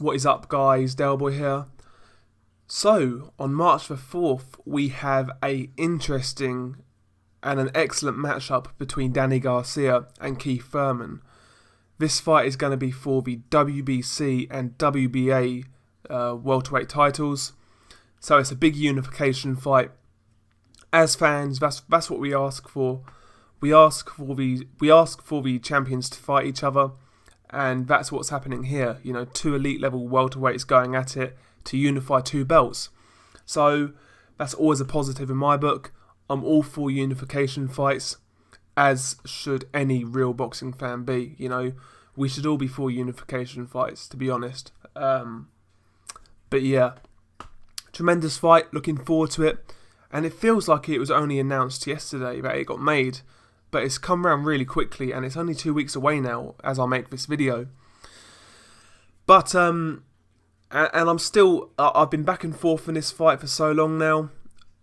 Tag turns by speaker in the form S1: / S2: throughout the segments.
S1: What is up, guys? Delboy here. So, on March the 4th, we have a interesting and an excellent matchup between Danny Garcia and Keith Thurman. This fight is going to be for the WBC and WBA welterweight titles. So it's a big unification fight. As fans, that's what we ask for. We ask for the champions to fight each other. And that's what's happening here. You know, two elite level welterweights going at it to unify two belts. So that's always a positive in my book. I'm all for unification fights, as should any real boxing fan be. You know, we should all be for unification fights, to be honest. But yeah, tremendous fight. Looking forward to it. And it feels like it was only announced yesterday that it got made. But it's come around really quickly, and it's only 2 weeks away now as I make this video. But, and I've been back and forth in this fight for so long now.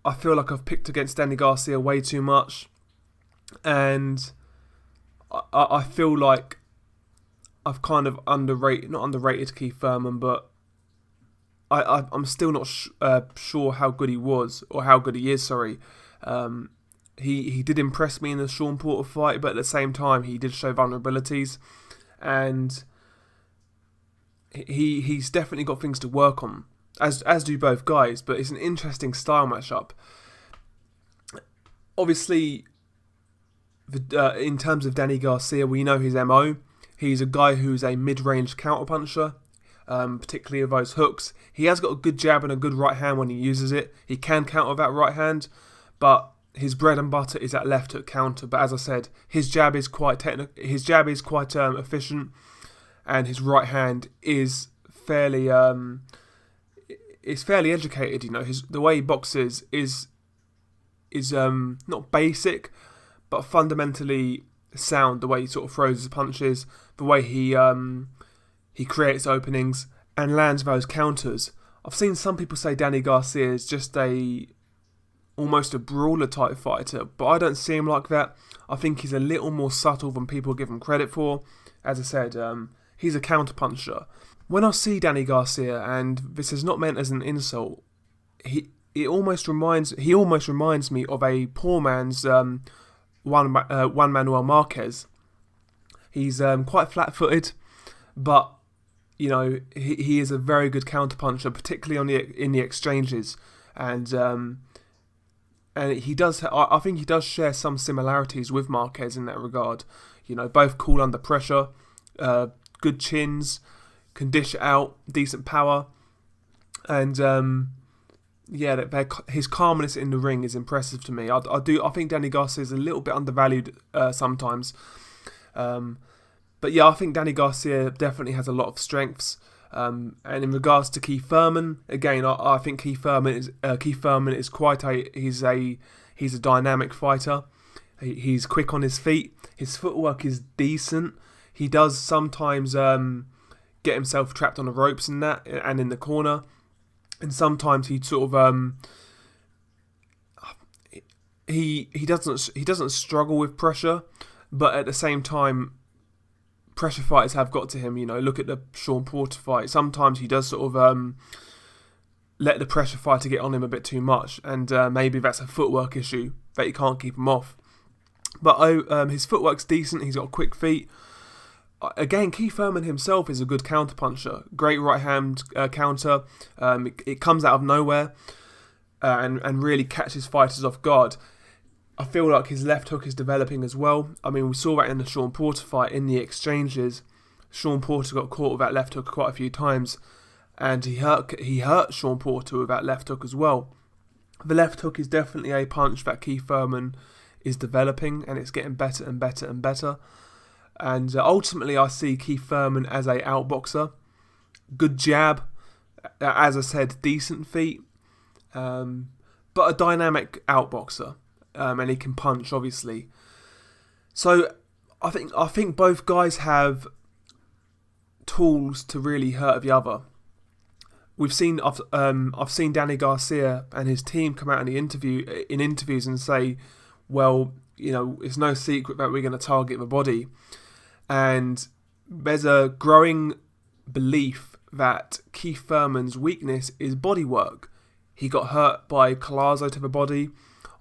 S1: I feel like I've picked against Danny Garcia way too much. And I feel like I've kind of not underrated Keith Thurman, but I'm still not sure how good he was, or how good he is, sorry. He did impress me in the Sean Porter fight, but at the same time, he did show vulnerabilities, and he's definitely got things to work on, as do both guys. But it's an interesting style matchup. Obviously, in terms of Danny Garcia, we know his MO. He's a guy who's a mid-range counterpuncher, particularly of those hooks. He has got a good jab and a good right hand when he uses it. He can counter that right hand, but his bread and butter is that left hook counter. But as I said, his jab is quite efficient, and his right hand is fairly educated. You know, the way he boxes is not basic, but fundamentally sound. The way he sort of throws his punches, the way he creates openings and lands those counters. I've seen some people say Danny Garcia is just almost a brawler type fighter, but I don't see him like that. I think he's a little more subtle than people give him credit for. As I said, he's a counterpuncher. When I see Danny Garcia, and this is not meant as an insult, he almost reminds me of a poor man's Juan Manuel Marquez. He's quite flat-footed, but you know he is a very good counterpuncher, particularly in the exchanges, and he does. I think he does share some similarities with Marquez in that regard. You know, both cool under pressure, good chins, can dish it out, decent power, and his calmness in the ring is impressive to me. I think Danny Garcia is a little bit undervalued sometimes, but yeah, I think Danny Garcia definitely has a lot of strengths. And in regards to Keith Thurman, again, I think Keith Thurman is he's a dynamic fighter. He's quick on his feet. His footwork is decent. He does sometimes get himself trapped on the ropes and in the corner, and sometimes he sort of he doesn't struggle with pressure, but at the same time, pressure fighters have got to him. You know, look at the Sean Porter fight. Sometimes he does sort of let the pressure fighter get on him a bit too much, and maybe that's a footwork issue that he can't keep him off. But his footwork's decent. He's got quick feet. Again, Keith Thurman himself is a good counterpuncher. Great right hand counter. It comes out of nowhere and really catches fighters off guard. I feel like his left hook is developing as well. I mean, we saw that in the Sean Porter fight in the exchanges. Sean Porter got caught with that left hook quite a few times, and he hurt Sean Porter with that left hook as well. The left hook is definitely a punch that Keith Thurman is developing, and it's getting better and better and better. And ultimately, I see Keith Thurman as a outboxer. Good jab, as I said, decent feet, but a dynamic outboxer. And he can punch, obviously. So I think both guys have tools to really hurt the other. I've seen Danny Garcia and his team come out in interviews and say, well, you know, it's no secret that we're going to target the body, and there's a growing belief that Keith Thurman's weakness is bodywork. He got hurt by Collazo to the body.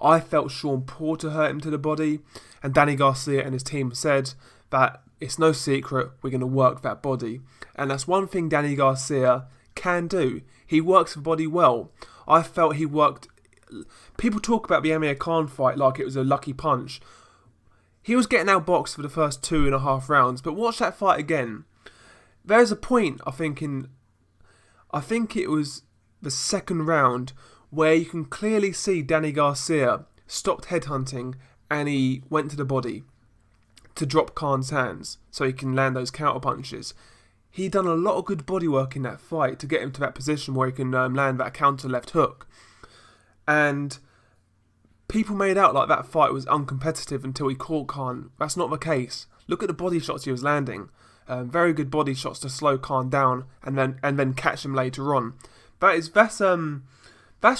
S1: I felt Sean Porter hurt him to the body. And Danny Garcia and his team said that it's no secret, we're going to work that body. And that's one thing Danny Garcia can do. He works the body well. I felt he worked... People talk about the Amir Khan fight like it was a lucky punch. He was getting outboxed for the first 2.5 rounds, but watch that fight again. There's a point, I think it was the second round, where you can clearly see Danny Garcia stopped headhunting and he went to the body to drop Khan's hands so he can land those counter punches. He done a lot of good body work in that fight to get him to that position where he can land that counter left hook. And people made out like that fight was uncompetitive until he caught Khan. That's not the case. Look at the body shots he was landing. Very good body shots to slow Khan down and then catch him later on. That's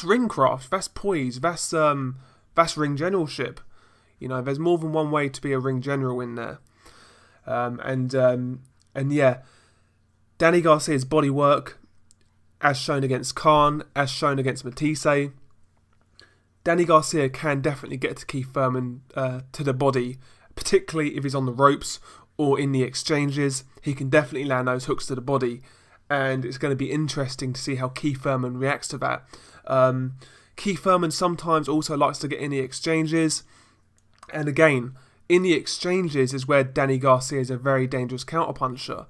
S1: ring craft. That's poise. That's ring generalship. You know, there's more than one way to be a ring general in there. And yeah, Danny Garcia's body work, as shown against Khan, as shown against Matisse. Danny Garcia can definitely get to Keith Thurman to the body, particularly if he's on the ropes or in the exchanges. He can definitely land those hooks to the body, and it's going to be interesting to see how Keith Thurman reacts to that. Keith Thurman sometimes also likes to get in the exchanges, and again, in the exchanges is where Danny Garcia is a very dangerous counterpuncher.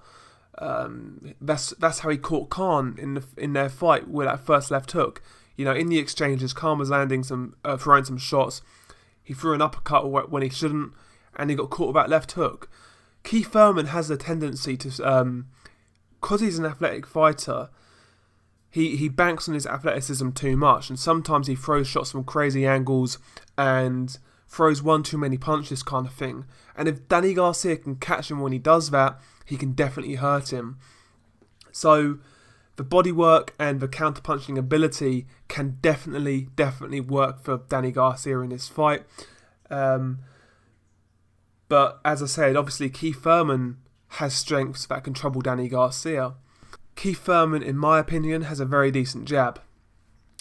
S1: That's how he caught Khan in their fight with that first left hook. You know, in the exchanges, Khan was landing throwing some shots. He threw an uppercut when he shouldn't, and he got caught with that left hook. Keith Thurman has a tendency to, because he's an athletic fighter, he banks on his athleticism too much, and sometimes he throws shots from crazy angles and throws one too many punches kind of thing. And if Danny Garcia can catch him when he does that, he can definitely hurt him. So the bodywork and the counter-punching ability can definitely work for Danny Garcia in this fight. But as I said, obviously Keith Thurman has strengths that can trouble Danny Garcia. Keith Thurman, in my opinion, has a very decent jab.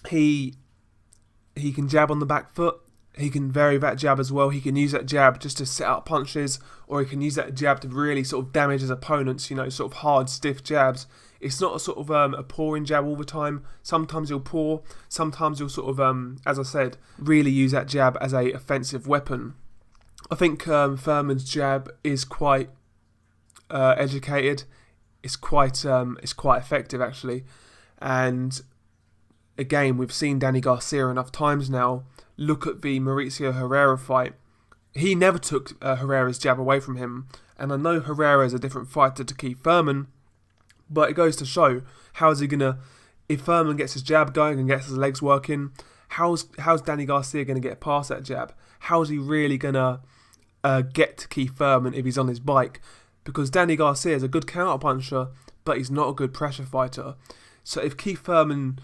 S1: He can jab on the back foot. He can vary that jab as well. He can use that jab just to set up punches, or he can use that jab to really sort of damage his opponents, you know, sort of hard, stiff jabs. It's not a sort of a pouring jab all the time. Sometimes he'll pour. Sometimes he'll sort of, as I said, really use that jab as a offensive weapon. I think Thurman's jab is quite educated. It's quite effective actually. And again, we've seen Danny Garcia enough times now. Look at the Mauricio Herrera fight. He never took Herrera's jab away from him. And I know Herrera is a different fighter to Keith Thurman, but it goes to show, how is he going to, if Thurman gets his jab going and gets his legs working, how's Danny Garcia going to get past that jab? How's he really going to get to Keith Thurman if he's on his bike? Because Danny Garcia is a good counter-puncher, but he's not a good pressure fighter. So if Keith Thurman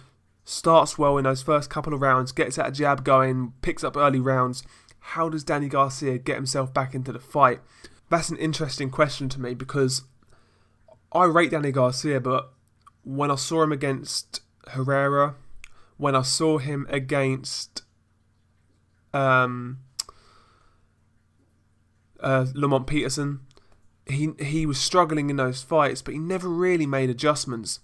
S1: starts well in those first couple of rounds, gets that jab going, picks up early rounds, how does Danny Garcia get himself back into the fight? That's an interesting question to me, because I rate Danny Garcia, but when I saw him against Herrera, when I saw him against Lamont Peterson, he was struggling in those fights, but he never really made adjustments.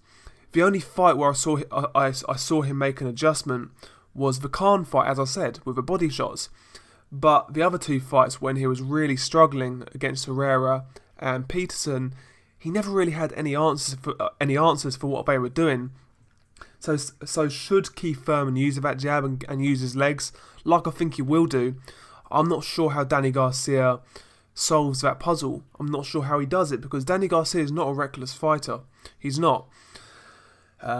S1: The only fight where I saw him make an adjustment was the Khan fight, as I said, with the body shots. But the other two fights, when he was really struggling against Herrera and Peterson, he never really had any answers for what they were doing. So should Keith Thurman use that jab and use his legs, like I think he will do, I'm not sure how Danny Garcia solves that puzzle. I'm not sure how he does it, because Danny Garcia is not a reckless fighter. He's not.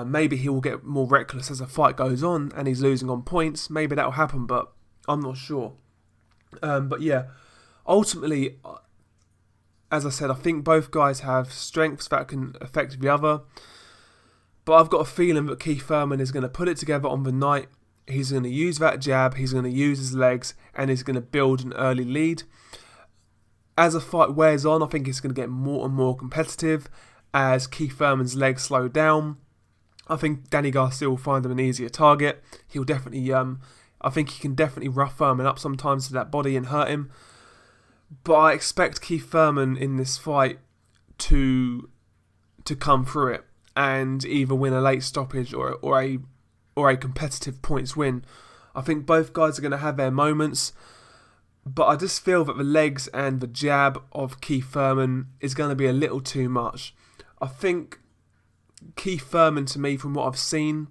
S1: Maybe he will get more reckless as the fight goes on and he's losing on points. Maybe that will happen, but I'm not sure. But yeah, ultimately, as I said, I think both guys have strengths that can affect the other. But I've got a feeling that Keith Thurman is going to put it together on the night. He's going to use that jab, he's going to use his legs, and he's going to build an early lead. As the fight wears on, I think it's going to get more and more competitive. as Keith Thurman's legs slow down. I think Danny Garcia will find him an easier target. He'll definitely, I think he can definitely rough Thurman up sometimes to that body and hurt him. But I expect Keith Thurman in this fight to come through it and either win a late stoppage or a competitive points win. I think both guys are going to have their moments, but I just feel that the legs and the jab of Keith Thurman is going to be a little too much. I think Keith Thurman, to me, from what I've seen,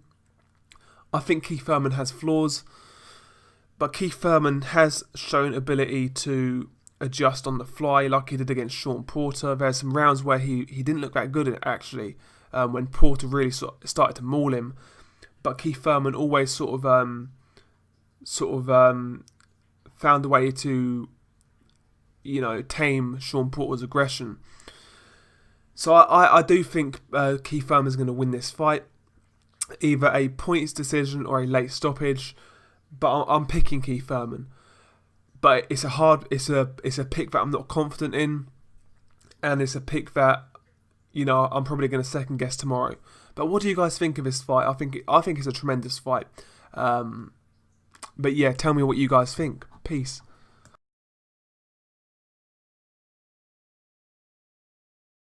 S1: I think Keith Thurman has flaws, but Keith Thurman has shown ability to adjust on the fly like he did against Sean Porter. There's some rounds where he didn't look that good actually, when Porter really started to maul him, but Keith Thurman always sort of found a way to, tame Sean Porter's aggression. So I do think Keith Thurman is going to win this fight, either a points decision or a late stoppage. But I'm picking Keith Thurman. But it's a pick that I'm not confident in, and it's a pick that I'm probably going to second guess tomorrow. But what do you guys think of this fight? I think it's a tremendous fight. But yeah, tell me what you guys think. Peace.